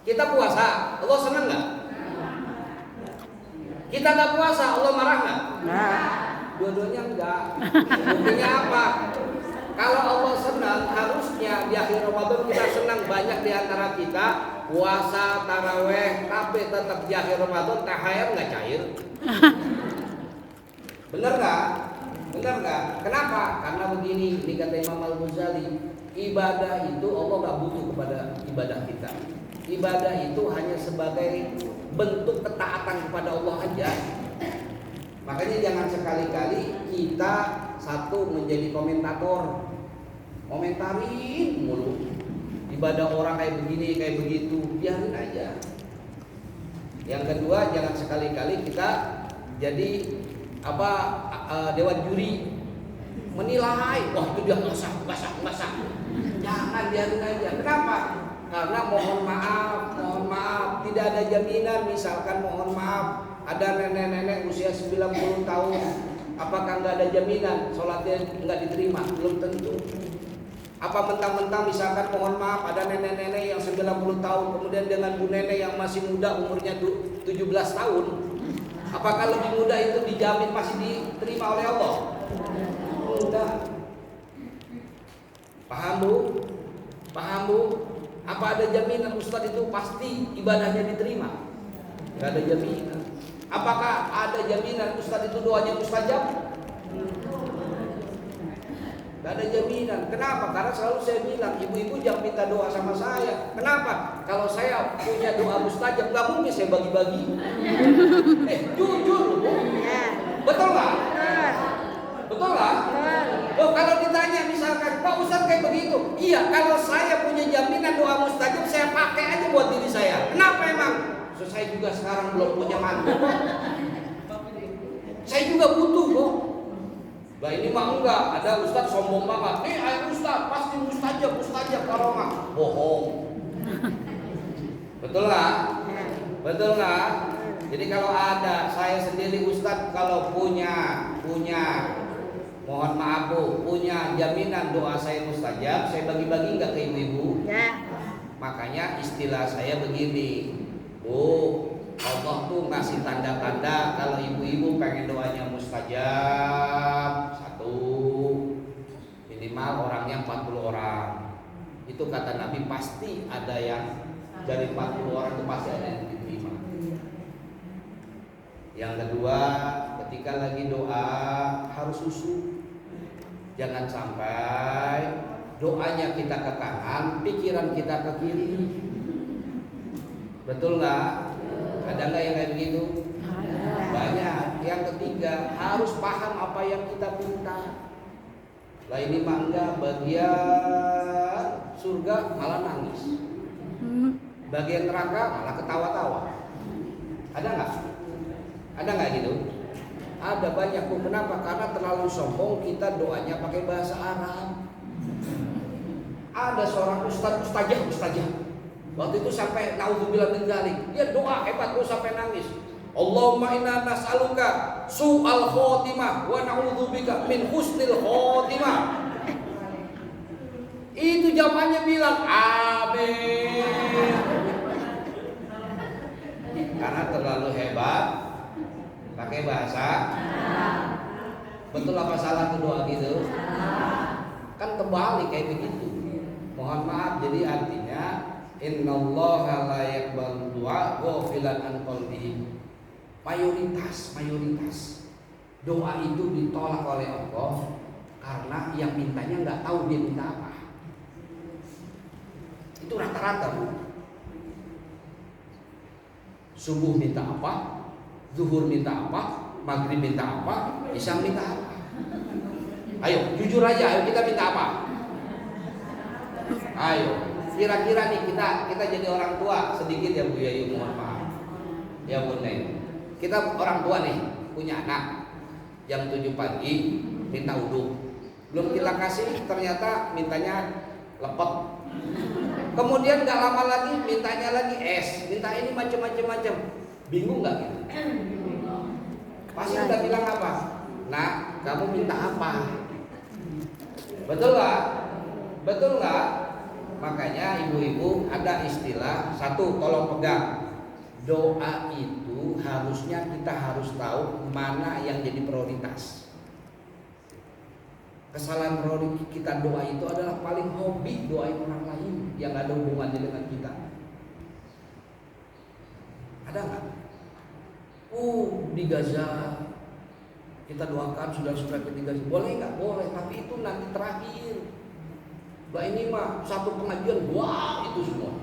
Kita puasa, Allah senang nggak? Kita nggak puasa, Allah marah nggak? Enggak. Dua-duanya enggak. Buktinya apa? Kalau Allah senang, harusnya di akhir Ramadan kita senang. Banyak di antara kita puasa, taraweh, tapi tetap di akhir Ramadan THR nggak cair. Bener nggak? Bener nggak? Kenapa? Karena begini, ini kata Imam Al-Ghazali, ibadah itu Allah nggak butuh kepada ibadah kita. Ibadah itu hanya sebagai bentuk ketaatan kepada Allah aja. Makanya jangan sekali-kali kita satu menjadi komentator, komentarin mulu ibadah orang kayak begini kayak begitu, biarin aja. Yang kedua, jangan sekali-kali kita jadi dewan juri menilai, wah itu dia basah. Jangan, biarin aja. Kenapa? Karena mohon maaf, tidak ada jaminan. Misalkan mohon maaf, ada nenek-nenek usia 90 tahun, apakah nggak ada jaminan sholatnya nggak diterima? Belum tentu. Apa mentang-mentang misalkan mohon maaf ada nenek-nenek yang 90 tahun kemudian dengan bu nenek yang masih muda umurnya 17 tahun, apakah lebih muda itu dijamin masih diterima oleh Allah? Enggak. Paham bu? Apa ada jaminan Ustadz itu pasti ibadahnya diterima? Nggak ada jaminan. Apakah ada jaminan Ustadz itu doanya mustajab? Gak ada jaminan. Kenapa? Karena selalu saya bilang, ibu-ibu jangan minta doa sama saya. Kenapa? Kalau saya punya doa mustajab, gak mungkin saya bagi-bagi. Jujur Bu. Betul nggak? Betul nggak? Oh, kalau ditanya misalkan, Pak Ustadz kayak begitu. Iya, kalau saya punya jaminan doa mustajab, saya pakai aja buat diri saya. Kenapa emang? So, saya juga sekarang belum punya mantu. Saya juga butuh kok. Nah ini mah enggak, ada Ustadz sombong banget. Nih ayo Ustadz, pasti mustajab karomah. Bohong. Betul nggak? Betul nggak? Jadi kalau ada, saya sendiri Ustadz kalau punya, mohon maaf Bu, punya jaminan doa saya mustajab, saya bagi-bagi nggak ke ibu-ibu? Ya. Makanya istilah saya begini, Bu, Allah tuh ngasih tanda-tanda kalau ibu-ibu pengen doanya mustajab. Satu, minimal orangnya 40 orang. Itu kata Nabi pasti ada yang dari 40 orang itu pasti ada yang diterima. Yang kedua, ketika lagi doa harus khusyuk. Jangan sampai doanya kita ke kanan, pikiran kita ke kiri. Betul nggak? Ada nggak yang kayak begitu? Banyak. Yang ketiga, harus paham apa yang kita minta. Lah ini mangga bagian surga malah nangis, bagian neraka malah ketawa-tawa. Ada nggak? Ada nggak gitu? Ada banyak. Kenapa? Karena terlalu sombong kita doanya pakai bahasa Arab. Ada seorang ustazah. Waktu itu sampai naudzubillah min dzalik. Dia doa hebat terus sampai nangis. Allahumma inna nas'aluka su'al khotimah wa na'udzubika min husnil khotimah. Itu jawabannya bilang amin. Karena terlalu hebat pakai bahasa. Betul apa salah tuh doa gitu? Kan kembali kayak begitu. Mohon maaf, jadi artinya innallaha la yaqbalu du'a ghafilan an qalbihi. Mayoritas doa itu ditolak oleh Allah karena yang mintanya nggak tahu dia minta apa. Itu rata-rata Bu. Subuh minta apa, zuhur minta apa, maghrib minta apa, isya minta apa. Ayo jujur aja, ayo kita minta apa? Ayo, kira-kira nih kita jadi orang tua sedikit ya Bu ya, mohon maaf ya Bu Neng. Kita orang tua nih punya anak jam 7 pagi minta wudhu, belum kita kasih ternyata mintanya lepet. Kemudian gak lama lagi mintanya lagi es, minta ini macam-macam. Bingung nggak gitu? Pasti udah bilang apa? Nah, kamu minta apa? Betul nggak? Betul nggak? Makanya ibu-ibu ada istilah satu, tolong pegang. Doa itu harusnya kita harus tahu mana yang jadi prioritas. Kesalahan prioritas kita doa itu adalah paling hobi doain orang lain yang ada hubungannya dengan kita. Ada nggak? Di Gaza kita doakan saudara-saudara di Gaza. Boleh nggak? Boleh, tapi itu nanti terakhir. Bah ini mah satu pengajian, wah itu semua.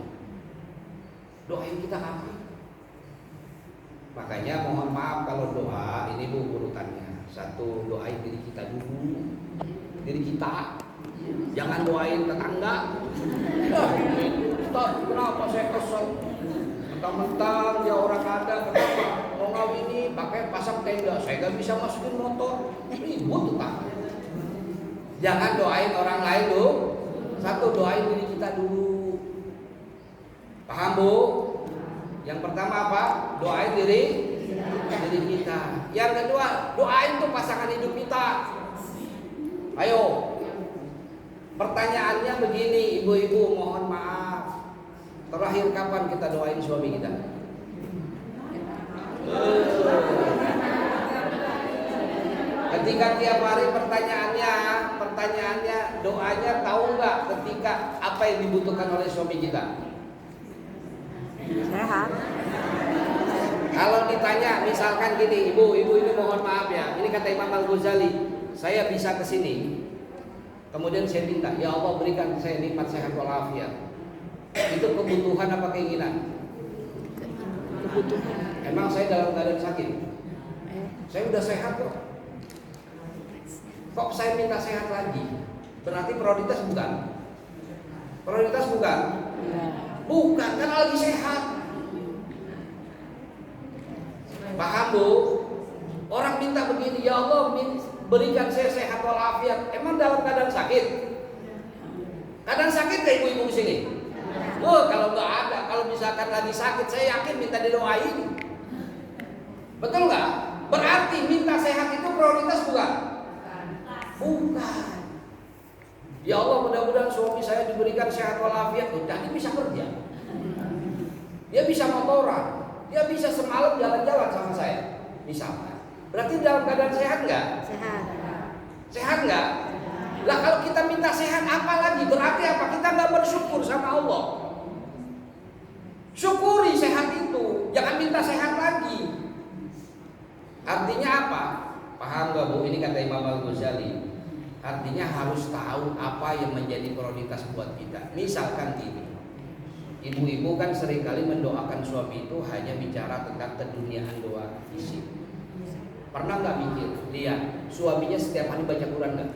Doain kita apa? Makanya mohon maaf kalau doa ini bu urutannya. Satu, doain diri kita dulu. Diri kita. Jangan doain tetangga. Ustaz, kenapa saya kesel? Mentang-mentang dia orang ada, kenapa? Mau ini pakai pasang tenda, saya gak bisa masukin motor. Ribut tetangga. Jangan doain orang lain dulu. Satu, doain diri kita dulu. Paham bu? Yang pertama apa? Doain diri kita. Yang kedua, doain tuh pasangan hidup kita. Ayo. Pertanyaannya begini, ibu-ibu mohon maaf. Terakhir kapan kita doain suami kita? Ketika tiap hari pertanyaannya doanya tahu nggak ketika apa yang dibutuhkan oleh suami kita? Sehat. Kalau ditanya misalkan gini, ibu ini mohon maaf ya, ini kata Imam Al-Ghazali, saya bisa ke sini, kemudian saya minta, ya Allah berikan saya nikmat sehat walafiat. Itu kebutuhan apa keinginan? Kebutuhan. Emang saya dalam keadaan sakit? Saya udah sehat kok. Kok saya minta sehat lagi? Berarti prioritas bukan? Prioritas bukan? Bukan, kan lagi sehat. Paham bu? Orang minta begini, ya Allah berikan saya sehat walafiat. Emang dalam keadaan sakit? Keadaan sakit gak ibu-ibu di sini? Kalau nggak ada, kalau misalkan lagi sakit, saya yakin minta didoain. Betul nggak? Berarti minta sehat itu prioritas bukan? Bukan. Ya Allah mudah-mudahan suami saya diberikan sehat walafiat, jadi bisa kerja. Dia bisa motoran, dia bisa semalam jalan-jalan sama saya, misalnya. Berarti dalam keadaan sehat nggak? Sehat. Sehat nggak? Lah kalau kita minta sehat apa lagi? Berarti apa? Kita nggak bersyukur sama Allah. Syukuri sehat itu, jangan minta sehat lagi. Artinya apa? Paham gak bu? Ini kata Imam Al-Ghazali. Artinya harus tahu apa yang menjadi prioritas buat kita. Misalkan gini, ibu-ibu kan seringkali mendoakan suami itu hanya bicara tentang keduniaan doa fisik. Pernah nggak mikir, lihat suaminya setiap hari baca Quran nggak?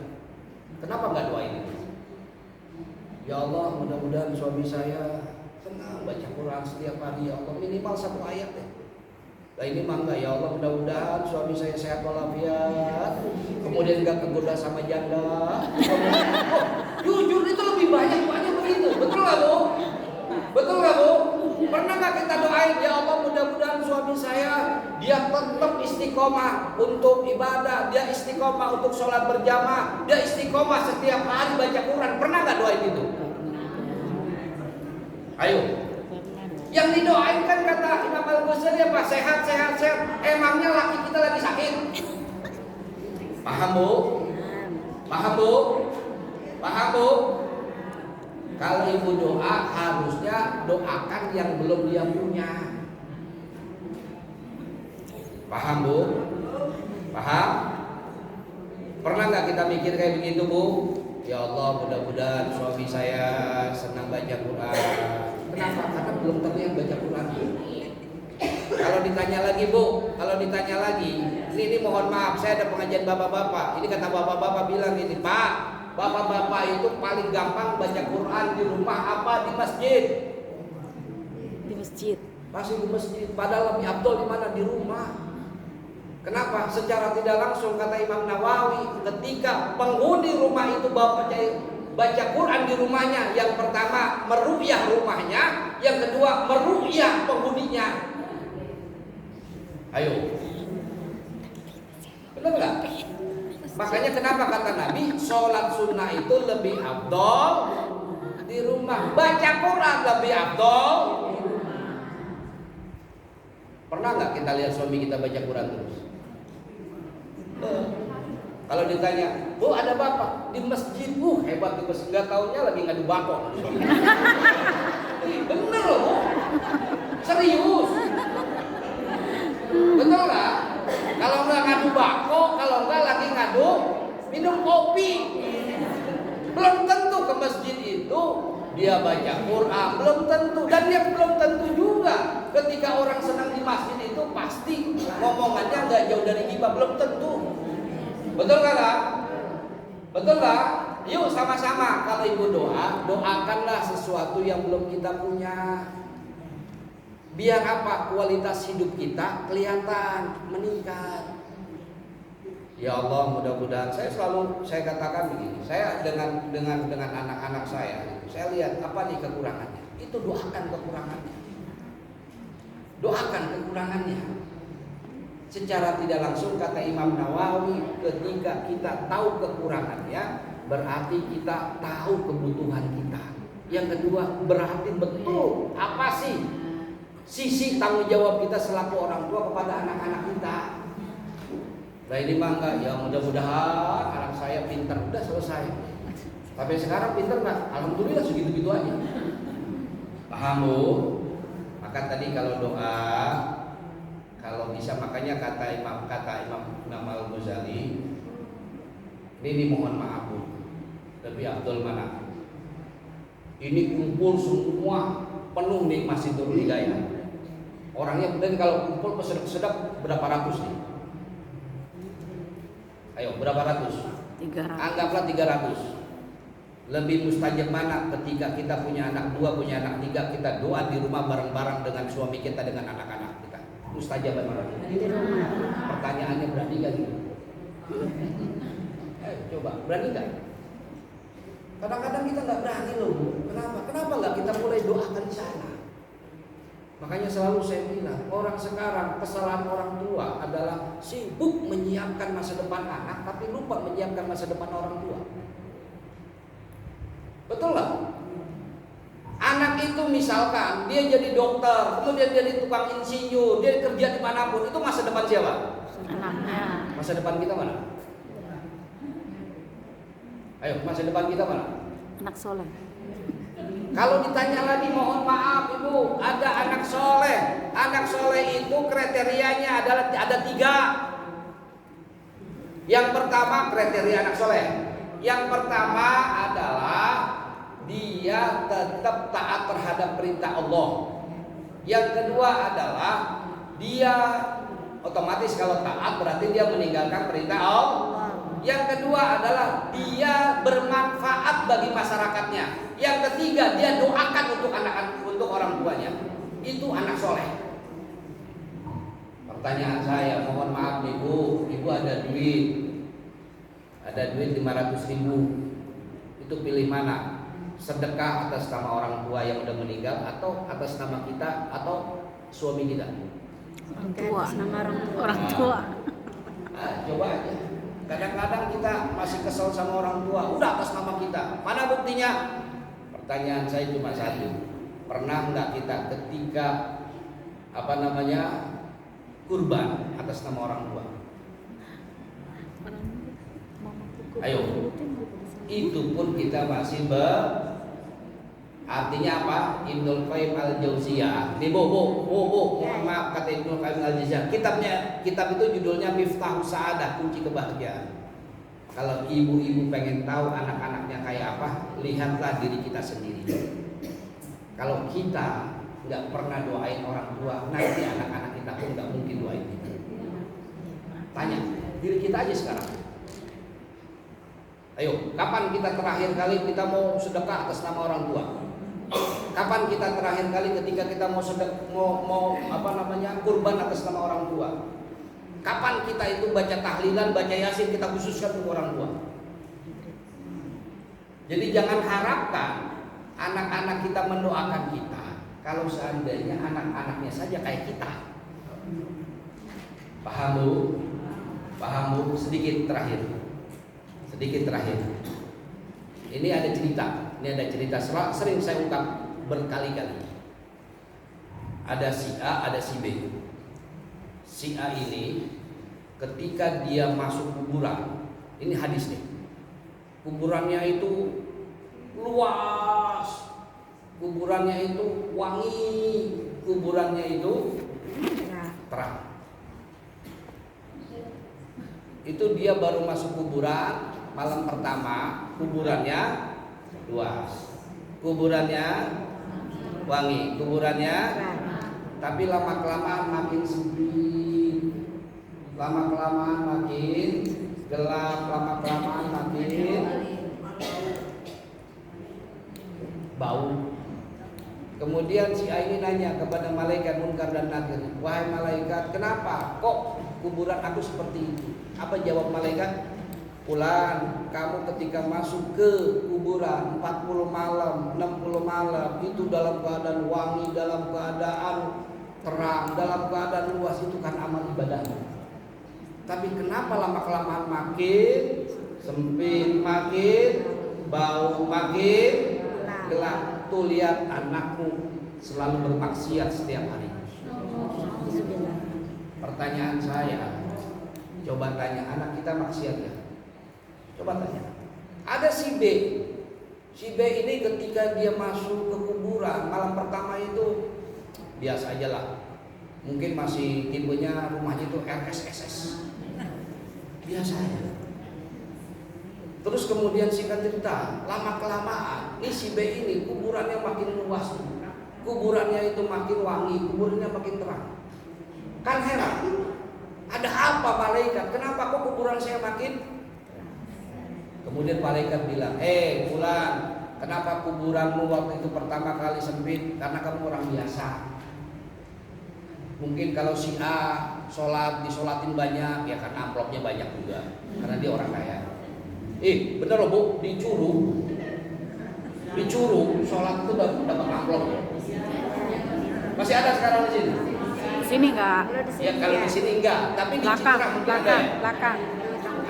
Kenapa nggak doain itu? Ya Allah mudah-mudahan suami saya senang baca Quran setiap hari, ya Allah minimal 1 ayat deh. Nah ini mah enggak, ya Allah mudah-mudahan suami saya sehat walafiat, kemudian enggak kegoda sama janda. Jujur itu lebih banyak begitu, betul nggak bu? Betul nggak bu? Pernah nggak kita doain, ya Allah mudah-mudahan suami saya dia tetap istiqomah untuk ibadah, dia istiqomah untuk sholat berjamaah, dia istiqomah setiap hari baca Quran. Pernah nggak doain itu? Ayo. Yang didoain kan kata Imam Al-Ghazali apa? Sehat. Emangnya laki kita lagi sakit? Paham bu? Paham bu? Paham bu? Kalau ibu doa harusnya doakan yang belum dia punya. Paham bu? Paham? Pernah nggak kita mikir kayak begitu bu? Ya Allah mudah-mudahan suami saya senang baca Quran. Kenapa? Karena belum terlihat baca Quran. Kalau ditanya lagi bu, ini mohon maaf, saya ada pengajian bapak-bapak. Ini kata bapak-bapak bilang ini, Pak, bapak-bapak itu paling gampang baca Quran di rumah apa di masjid? Di masjid. Pasti di masjid. Padahal lebih afdol di mana? Di rumah. Kenapa? Secara tidak langsung kata Imam Nawawi, ketika penghuni rumah itu bawa baca Quran di rumahnya. Yang pertama meru'yah rumahnya, yang kedua meru'yah penghuninya. Ayo, benar nggak? Makanya kenapa kata Nabi, sholat sunnah itu lebih afdol di rumah, baca Quran lebih afdol. Pernah nggak kita lihat suami kita baca Quran terus? Kalau ditanya, "Bu, ada bapak di masjid?" Hebat di masjid. Nggak taunya lagi ngadu bako. Bener loh, Bu. Serius. Betul nggak? Kalau nggak ngadu bako, kalau nggak lagi ngadu minum kopi. Belum tentu ke masjid itu dia baca Quran, belum tentu. Dan yang belum tentu juga ketika orang senang di masjid itu pasti ngomongannya nggak jauh dari ghibah, belum tentu. Betul nggak? Betul nggak? Yuk sama-sama kalau ibu doa, doakanlah sesuatu yang belum kita punya. Biar apa? Kualitas hidup kita kelihatan meningkat. Ya Allah, mudah-mudahan saya katakan begini. Saya dengan anak-anak saya lihat apa nih kekurangannya. Itu doakan kekurangannya. Doakan kekurangannya. Secara tidak langsung kata Imam Nawawi, ketika kita tahu kekurangannya, berarti kita tahu kebutuhan kita. Yang kedua, berarti betul apa sih sisi tanggung jawab kita selaku orang tua kepada anak-anak kita. Nah ini mangga, ya mudah-mudahan anak saya pintar, udah selesai. Tapi sekarang pintar nggak? Alhamdulillah segitu-gitu aja. Paham Bu? Maka tadi kalau doa, kalau bisa, makanya kata Imam Al-Ghazali, ini mohon maaf Bu, lebih afdol mana? Ini kumpul semua penuh nih masih turun hidayah. Orangnya dan kalau kumpul pesedap berapa ratus nih? Ayo berapa ratus? 300. Anggaplah 300. Lebih mustajab mana ketika kita punya anak 2, punya anak 3, kita doa di rumah bareng-bareng dengan suami kita, dengan anak-anak kita. Mustajab mana? Pertanyaannya berani gak gitu? Ayo coba, berani gak? Kadang-kadang kita nggak berani loh Bu. Kenapa? Kenapa nggak kita mulai doakan di sana? Makanya selalu saya bilang, orang sekarang kesalahan orang tua adalah sibuk menyiapkan masa depan anak, tapi lupa menyiapkan masa depan orang tua. Betul nggak? Anak itu misalkan dia jadi dokter, kemudian jadi tukang insinyur, dia kerja dimanapun, itu masa depan siapa? Anaknya. Masa depan kita mana? Ayo, masa depan kita mana? Anak soleh. Kalau ditanya lagi, mohon maaf Ibu, ada anak soleh. Anak soleh itu kriterianya adalah ada 3. Yang pertama kriteria anak soleh. Yang pertama adalah dia tetap taat terhadap perintah Allah. Yang kedua adalah dia otomatis kalau taat berarti dia meninggalkan perintah Allah. Yang kedua adalah dia bermanfaat bagi masyarakatnya. Yang ketiga dia doakan untuk orang tuanya. Itu anak soleh. Pertanyaan saya, mohon maaf nih Bu, Ibu ada duit 500.000. Itu pilih mana? Sedekah atas nama orang tua yang udah meninggal, atau atas nama kita atau suami kita? Orang tua. Nama orang tua. Coba aja. Kadang-kadang kita masih kesel sama orang tua, udah atas nama kita. Mana buktinya? Pertanyaan saya cuma satu. Pernah nggak kita ketika kurban atas nama orang tua? Ayo. Itu pun kita masih artinya apa? Ibnul Qayyim Al-Jauziyah. Nih mohon maaf kata Ibnul Qayyim Al-Jauziyah. Kitab itu judulnya Miftahus Sa'adah, kunci kebahagiaan. Kalau ibu-ibu pengen tahu anak-anaknya kayak apa, lihatlah diri kita sendiri. Kalau kita nggak pernah doain orang tua, nanti anak-anak kita pun nggak mungkin doain kita. Tanya diri kita aja sekarang. Ayo, kapan kita terakhir kali kita mau sedekah atas nama orang tua? Kapan kita terakhir kali ketika kita mau kurban atas nama orang tua? Kapan kita itu baca tahlilan, baca yasin kita khususkan untuk orang tua? Jadi jangan harapkan anak-anak kita mendoakan kita kalau seandainya anak-anaknya saja kayak kita. Paham Bu? Paham Bu? Sedikit terakhir. Ini ada cerita sering saya ungkap berkali-kali. Ada si A, ada si B. Si A ini ketika dia masuk kuburan, ini hadis nih. Kuburannya itu luas, kuburannya itu wangi, kuburannya itu terang. Itu dia baru masuk kuburan malam pertama, kuburannya luas, kuburannya wangi, kuburannya, tapi lama kelamaan makin sempit, lama kelamaan makin gelap, lama kelamaan makin bau. Kemudian si A ini nanya kepada malaikat Munkar dan Nakir, wahai malaikat, kenapa kok kuburan aku seperti itu? Apa jawab malaikat? Fulan, kamu ketika masuk ke kuburan 40 malam, 60 malam itu dalam keadaan wangi, dalam keadaan terang, dalam keadaan luas, itu kan amal ibadahmu. Tapi kenapa lama-kelamaan makin sempit, makin bau, makin gelap? Tuh lihat anakmu selalu bermaksiat setiap hari. Pertanyaan saya, coba tanya, anak kita maksiat ya? Coba tanya. Ada si B. Si B ini ketika dia masuk ke kuburan malam pertama itu biasa aja lah. Mungkin masih tipenya rumahnya itu RSSS. Biasa aja. Terus kemudian singkat cerita, lama kelamaan ini si B ini kuburannya makin luas, kuburannya itu makin wangi, kuburannya makin terang. Kan heran, ada apa malaikat? Kenapa kok kuburan saya makin? Kemudian malaikat bilang, Fulan, kenapa kuburanmu waktu itu pertama kali sempit? Karena kamu orang biasa. Mungkin kalau si A disolatin banyak, ya kan amplopnya banyak juga, karena dia orang kaya. Bener loh Bu, di Curug sholat itu dapat amplop. Masih ada sekarang di sini? Di sini enggak. Ya kalau di sini enggak, tapi di Cikarang mungkin ada. Belakang.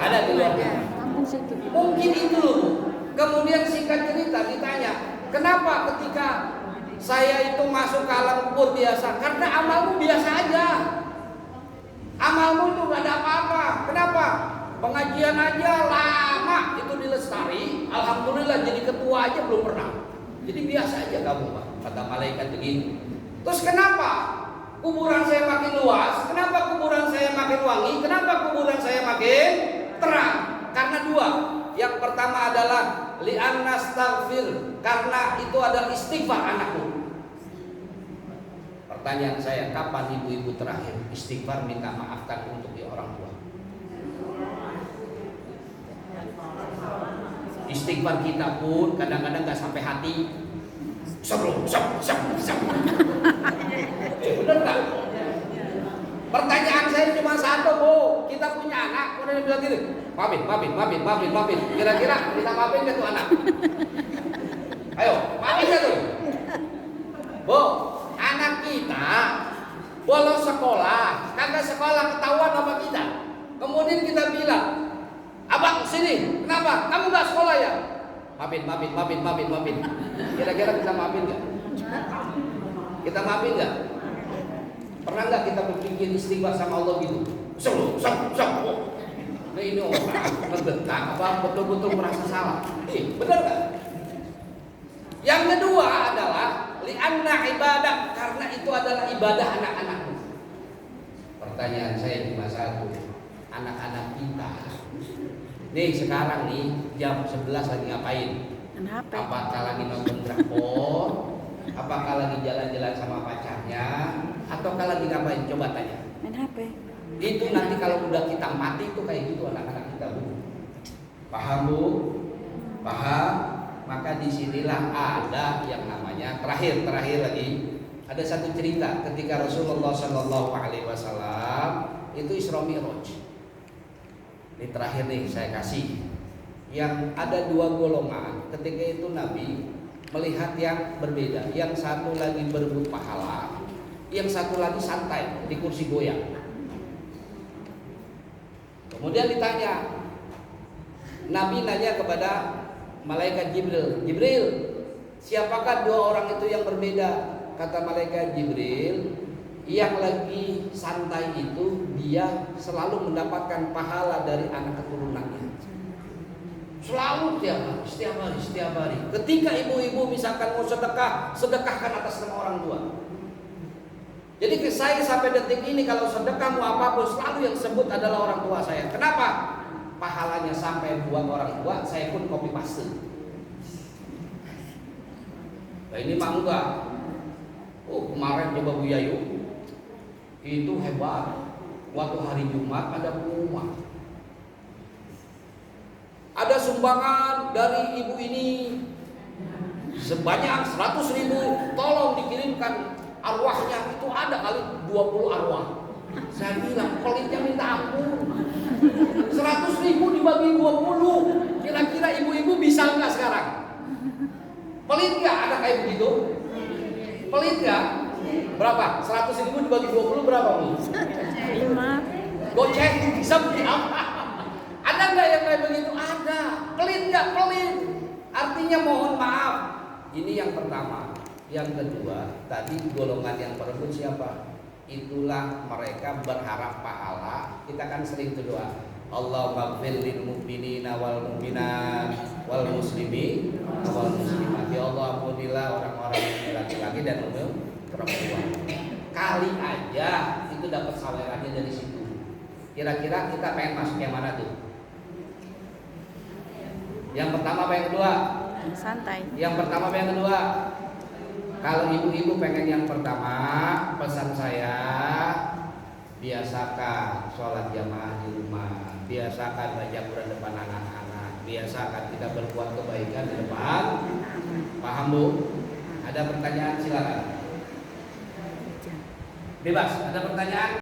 Ada di luar. Kampung situ. Mungkin itu loh Bu. Kemudian singkat cerita ditanya, kenapa ketika saya itu masuk ke alam kubur biasa? Karena amalmu biasa aja. Amalmu itu gak ada apa-apa. Kenapa? Pengajian aja lama itu di Lestari, alhamdulillah jadi ketua aja belum pernah. Jadi biasa aja kamu Pak, kata malaikat begitu. Terus kenapa kuburan saya makin luas? Kenapa kuburan saya makin wangi? Kenapa kuburan saya makin terang? Karena dua. Yang pertama adalah li'anna astaghfir, karena itu adalah istighfar anakku. Pertanyaan saya, kapan ibu-ibu terakhir istighfar minta maafkan untuk orang tua? Istighfar kita pun kadang-kadang gak sampai hati. Bener gak? Pertanyaan saya cuma satu Bu, kita punya anak, kemudian bilang gini, maafin. Kira-kira kita maafin gak tuh anak? Ayo, maafin gak tuh? Bu, anak kita bolos sekolah, kagak sekolah ketahuan sama kita. Kemudian kita bilang, abang sini, kenapa? Kamu gak sekolah ya? Maafin. Kira-kira kita maafin gak? Kita maafin gak? Pernah gak kita berpikir istighfar sama Allah gitu? Nah ini orang ngebentak apa betul-betul merasa salah. Benar gak? Yang kedua adalah li'anna ibadah, karena itu adalah ibadah anak-anakmu. Pertanyaan saya cuma satu, anak-anak kita nih sekarang nih jam 11 lagi ngapain? Apakah lagi nonton drakor? Apakah lagi jalan-jalan sama pacarnya? Ataukah lagi ngapain? Coba tanya. Main HP. Itu nanti kalau udah kita mati itu kayak gitu anak-anak kita Bu. Paham Bu? Paham? Maka disinilah ada yang namanya terakhir lagi. Ada satu cerita ketika Rasulullah Shallallahu Alaihi Wasallam itu Isra Mi'raj. Ini terakhir nih saya kasih. yang ada dua golongan. Ketika itu Nabi melihat yang berbeda. Yang satu lagi berebut pahala, yang satu lagi santai di kursi goyang. Kemudian ditanya, Nabi nanya kepada malaikat Jibril, Jibril, siapakah dua orang itu yang berbeda? Kata malaikat Jibril, yang lagi santai itu dia selalu mendapatkan pahala dari anak keturunannya. Selalu setiap hari. Ketika ibu-ibu misalkan mau sedekah, sedekahkan atas nama orang tua. Jadi saya sampai detik ini kalau sedekah mau apapun selalu yang sebut adalah orang tua saya. Kenapa? Pahalanya sampai buat orang tua, saya pun copy paste. Nah ini mah enggak. Oh kemarin coba Bu Yayu, itu hebat. Waktu hari Jumat ada pengumuman, ada sumbangan dari ibu ini sebanyak 100.000, tolong dikirimkan arwahnya. Itu ada kali 20 arwah. Saya bilang pelitnya minta ampun, 100.000 dibagi 20, kira-kira ibu-ibu bisa nggak sekarang? Pelit nggak? Ada kayak begitu? Pelit nggak? Berapa? 100.000 dibagi 20 berapa Bu? 5. Goceng bisa beli apa? Ada nggak yang kayak begitu? Ada. Pelit nggak? Pelit. Artinya mohon maaf. Ini yang pertama. Yang kedua, tadi golongan yang berebut siapa? Itulah mereka berharap pahala. Kita kan sering berdoa, Allahumma ighfir lil mu'minina wal mu'minat wal muslimin wal muslimat. Ya Allah ampunilah orang-orang laki-laki dan perempuan. Kali aja itu dapat sawerannya dari situ. Kira-kira kita pengen masuk yang mana tuh? Yang pertama apa yang kedua? Santai. Yang pertama apa yang kedua? Kalau ibu-ibu pengen yang pertama, pesan saya, biasakan sholat jamaah di rumah, biasakan baca Quran depan anak-anak, biasakan kita berbuat kebaikan di depan. Paham Bu? Ada pertanyaan silakan. Bebas, ada pertanyaan?